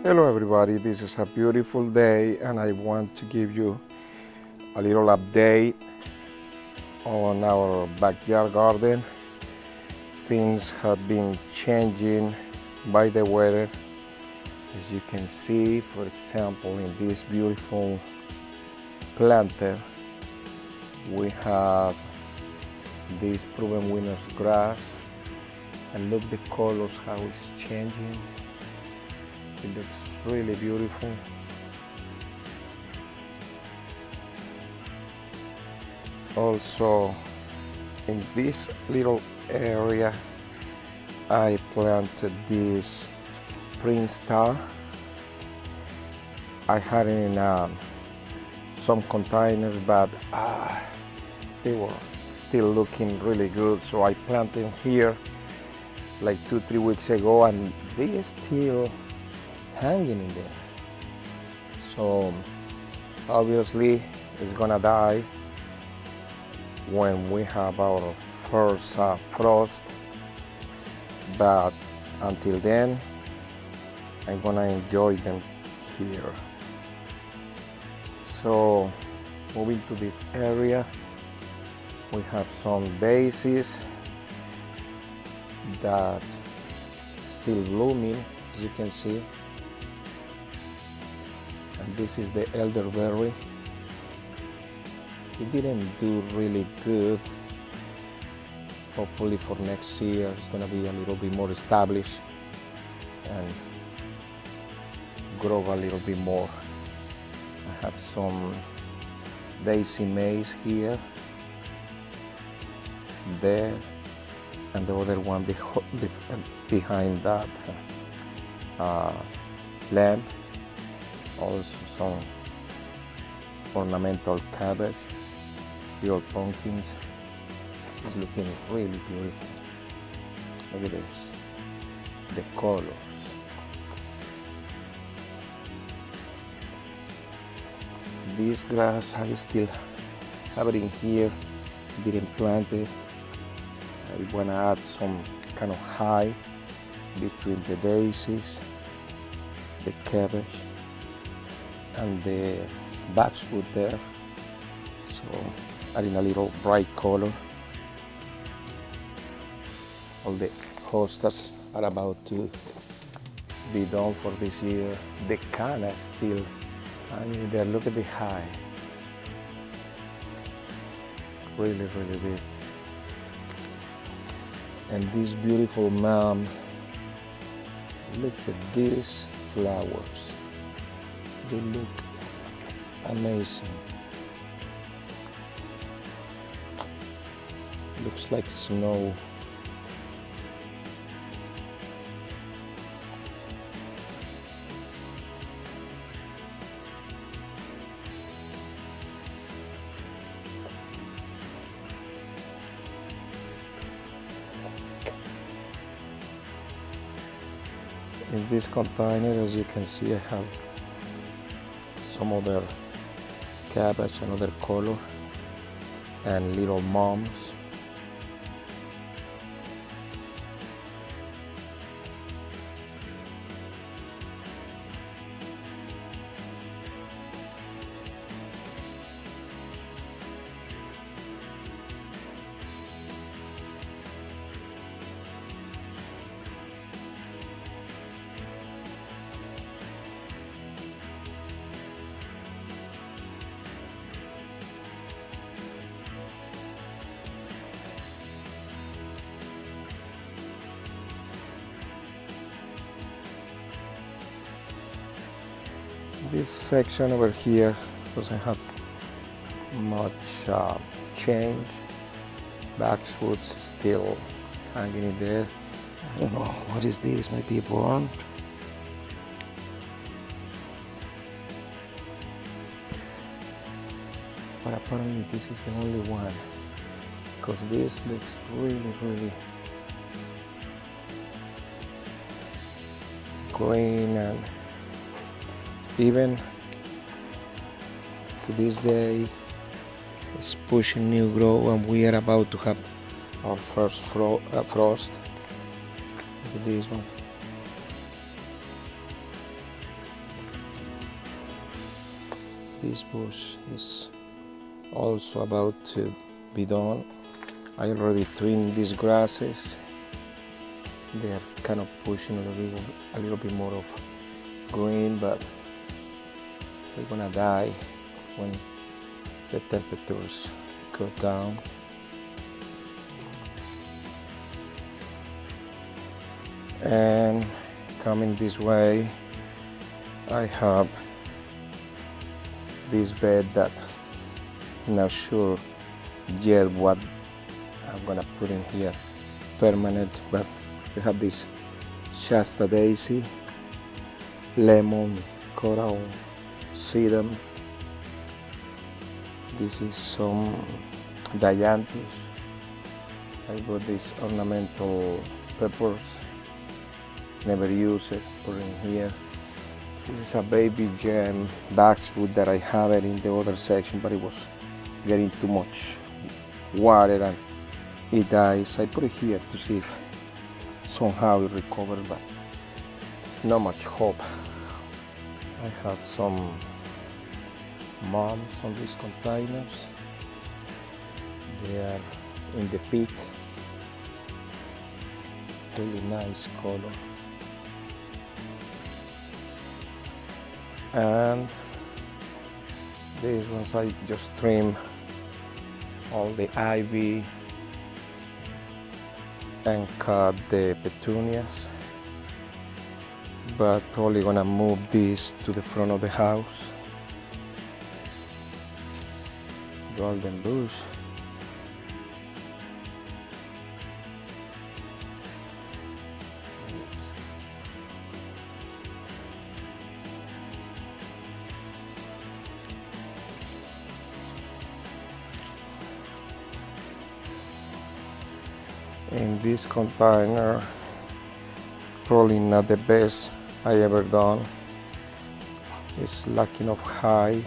Hello everybody, this is a beautiful day and I want to give you a little update on our backyard garden. Things have been changing by the weather. As you can see, for example, in this beautiful planter, we have this proven winners grass, and look the colors, how it's changing. It looks really beautiful. Also, in this little area, I planted this Prince Star. I had it in some containers, but they were still looking really good. So I planted here like 2-3 weeks ago, and they are still hanging in there. So obviously it's gonna die when we have our first frost, but until then I'm gonna enjoy them here. So moving to this area, we have some daisies that still blooming, as you can see. And this is the elderberry. It didn't do really good. Hopefully for next year it's gonna be a little bit more established and grow a little bit more. I have some daisy maize here, there, and the other one behind that lamp. Also some ornamental cabbage, little pumpkins. It's looking really beautiful. Look at this, the colors. This grass I still have it in here, didn't plant it. I want to add some kind of high between the daisies, the cabbage, and the boxwood there. So adding a little bright color. All the hostas are about to be done for this year. The canna is still hanging there. Look at the high. Really, really big. And this beautiful mom, look at these flowers. They look amazing. Looks like snow. In this container, as you can see, I have some other cabbage, another color, and little mums. This section over here doesn't have much change. Boxwood's still hanging in there. I don't know, what is this? Might be burnt. But apparently this is the only one, because this looks really, really green, and even to this day it's pushing new growth, and we are about to have our first frost. Look at this one. This bush is also about to be done. I already trimmed these grasses. They are kind of pushing a little bit more of green, but they're gonna die when the temperatures go down. And coming this way, I have this bed that I'm not sure yet what I'm gonna put in here permanent, but we have this Shasta daisy, lemon, coral, sedum. This is some dianthus. I got these ornamental peppers, never use it, put in here. This is a baby gem boxwood that I have it in the other section, but it was getting too much water and it dies. I put it here to see if somehow it recovers, but not much hope. I have some moms on these containers. They are in the peak. Really nice color. And these ones I just trim all the ivy and cut the petunias, but probably gonna move this to the front of the house. Golden bush. In this container, probably not the best I ever done. It's lacking of high,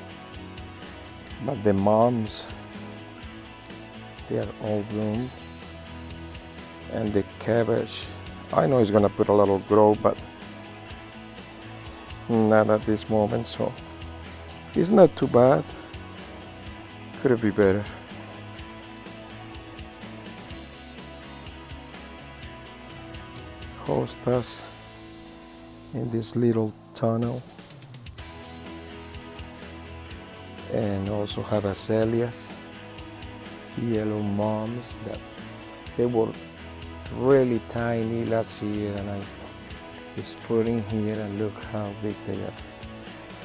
but the moms, they are all bloomed. And the cabbage, I know it's gonna put a little grow, but not at this moment, so it's not too bad. Could it be better? Hostas in this little tunnel, and also have azaleas, yellow moms that they were really tiny last year, and I just put in here and look how big they are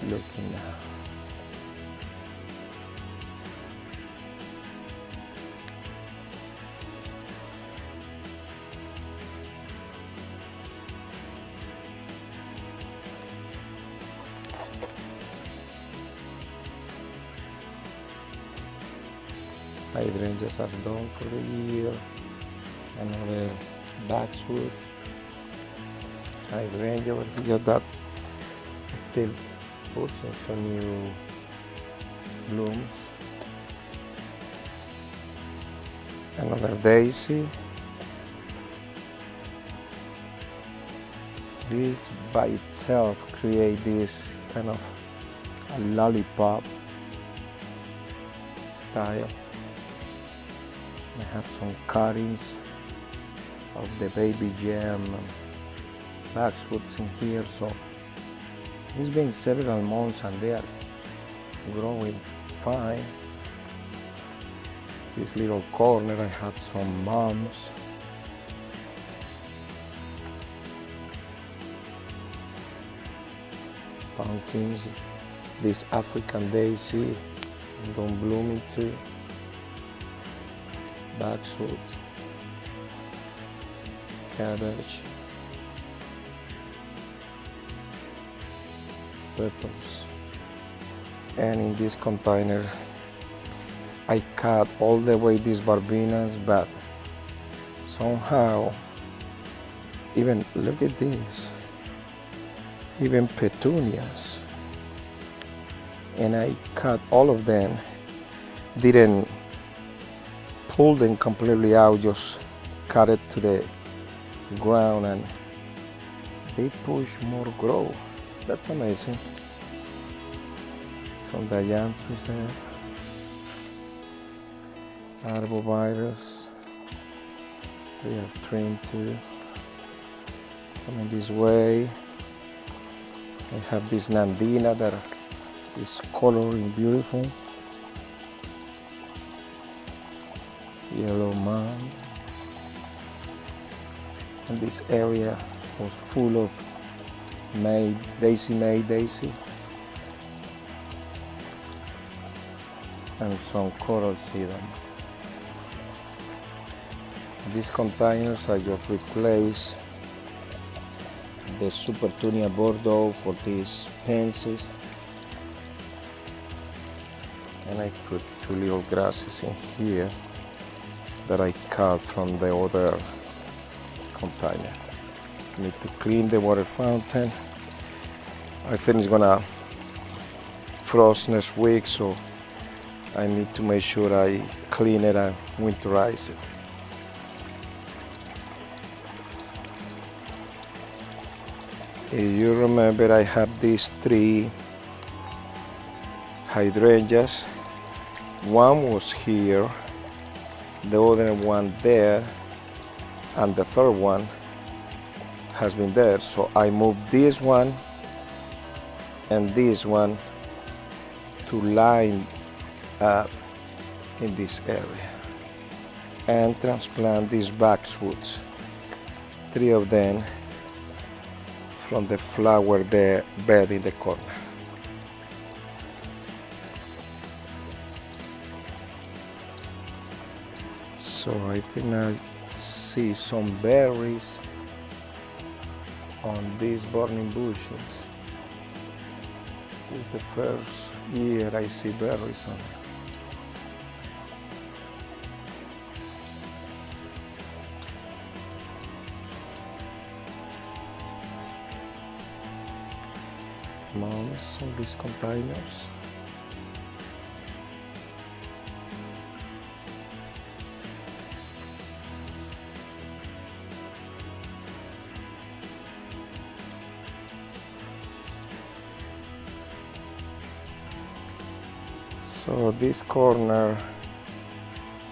looking now. Hydrangeas are done for the year. Another boxwood. Hydrangea over here that is still pushing some new blooms. Another daisy. This by itself creates this kind of a lollipop style. I have some cuttings of the baby gem boxwoods in here, so it's been several months and they are growing fine. This little corner I had some moms. Pumpkins, this African daisy don't bloom into boxwood, cabbage, peppers, and in this container I cut all the way these barbinas, but somehow, even look at this, even petunias, and I cut all of them, didn't pull them completely out, just cut it to the ground and they push more grow. That's amazing. Some dianthus there. Arbovirus. They are trimmed too. Coming this way. I have this Nandina that is coloring beautiful. Yellow mound. And this area was full of May daisy. And some coral sedum. These containers I just replaced the Supertunia Bordeaux for these fences, and I put 2 little grasses in here that I cut from the other container. Need to clean the water fountain. I think it's gonna frost next week, so I need to make sure I clean it and winterize it. If you remember, I have these 3 hydrangeas. One was here, the other one there, and the third one has been there. So I moved this one and this one to line up in this area and transplant these boxwoods, 3 of them from the flower bed in the corner. So I think I see some berries on these burning bushes. This is the first year I see berries on it. Mounds on these containers. So this corner,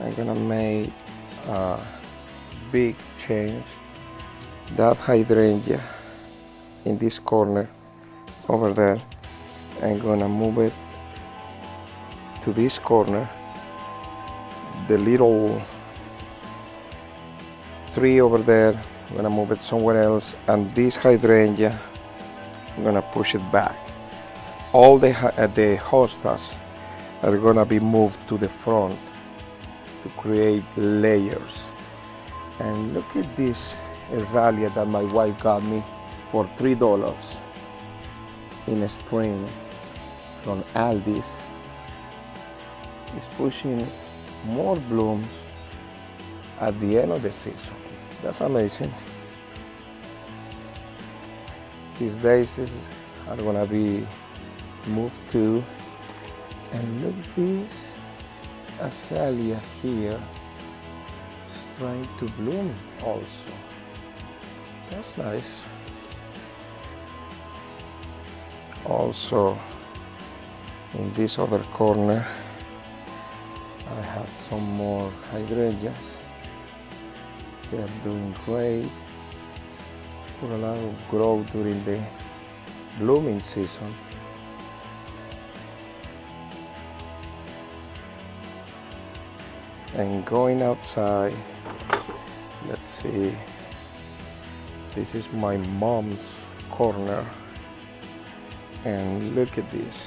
I'm gonna make a big change. That hydrangea in this corner over there, I'm gonna move it to this corner. The little tree over there, I'm gonna move it somewhere else, and this hydrangea, I'm gonna push it back. All the hostas are gonna be moved to the front to create layers. And look at this azalea that my wife got me for $3 in a spring from Aldi's. It's pushing more blooms at the end of the season. That's amazing. These daisies are gonna be moved too. And look at this azalea here. It's trying to bloom also. That's nice. Also, in this other corner, I have some more hydrangeas. They are doing great. For a lot of growth during the blooming season. And going outside, let's see, this is my mom's corner, and look at this.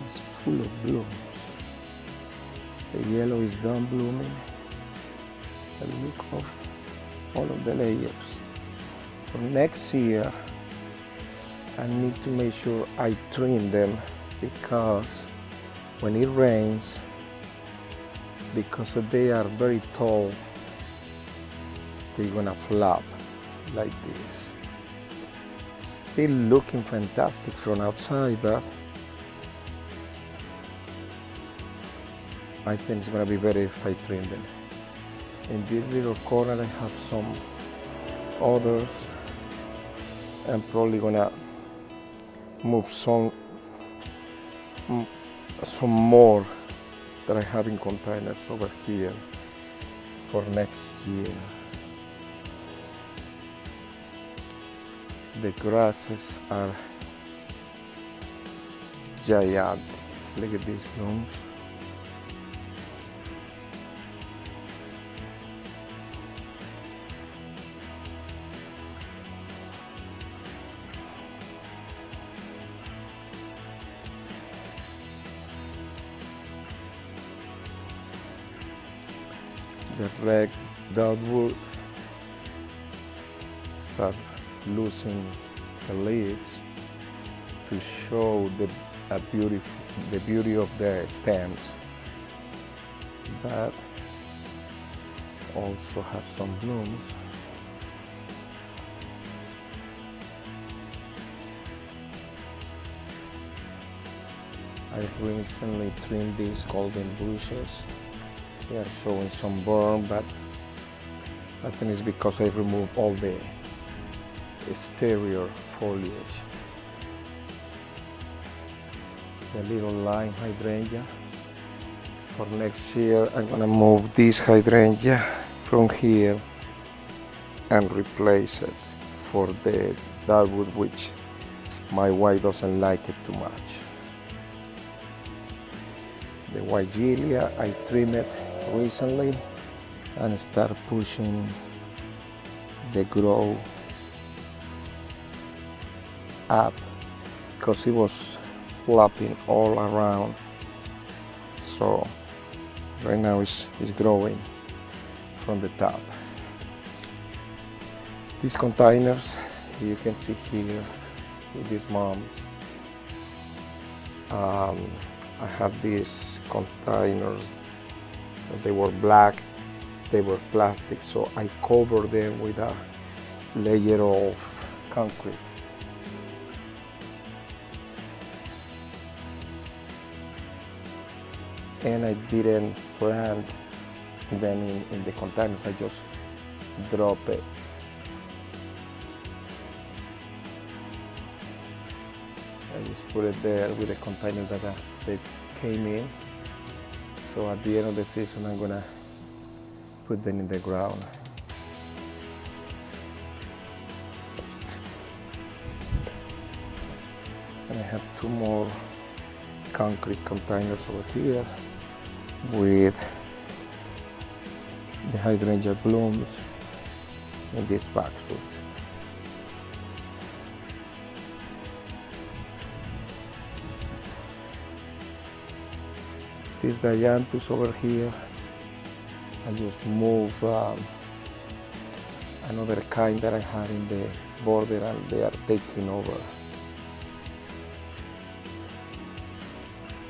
It's full of blooms. The yellow is done blooming, and look of all of the layers. For next year, I need to make sure I trim them, because when it rains, because they are very tall, they're gonna flop like this. Still looking fantastic from outside, but I think it's gonna be better if I trim them. In this little corner I have some others. I'm probably gonna move some more that I have in containers over here for next year. The grasses are gigantic. Look at these blooms. The red dogwood start losing the leaves to show the beauty of the stems. That also has some blooms. I recently trimmed these golden bushes. They are showing some burn, but I think it's because I removed all the exterior foliage. The little lime hydrangea. For next year, I'm gonna move this hydrangea from here and replace it for the dogwood, which my wife doesn't like it too much. The Wigelia, I trimmed it recently and start pushing the grow up because it was flopping all around. So right now it's growing from the top. These containers you can see here with this mom. I have these containers. They were black, they were plastic, so I covered them with a layer of concrete. And I didn't plant them in the containers, I just drop it. I just put it there with the container that they came in. So at the end of the season, I'm gonna put them in the ground. And I have 2 more concrete containers over here with the hydrangea blooms in these boxwoods. These dianthus over here, I just move another kind that I had in the border and they are taking over.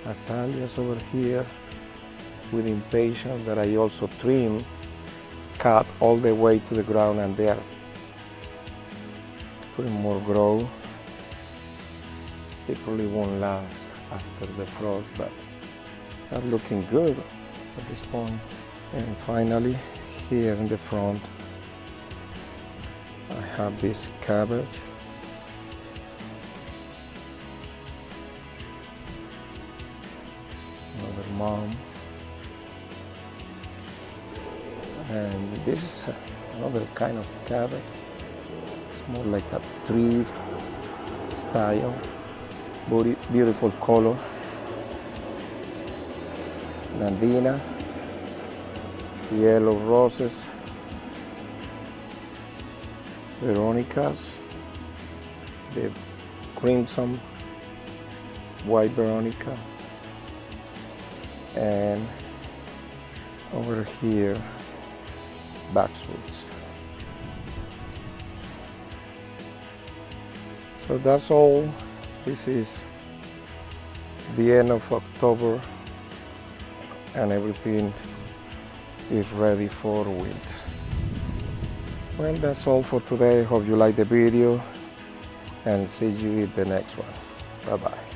Azaleas over here with impatiens that I also trim, cut all the way to the ground, and they are putting more grow. They probably won't last after the frost, but are looking good at this point. And finally, here in the front, I have this cabbage. Another mom. And this is another kind of cabbage. It's more like a tree style. Beautiful color. Nandina, yellow roses, Veronicas, the crimson, white Veronica, and over here, boxwoods. So that's all. This is the end of October and everything is ready for winter. Well, that's all for today. Hope you like the video and see you in the next one. Bye-bye.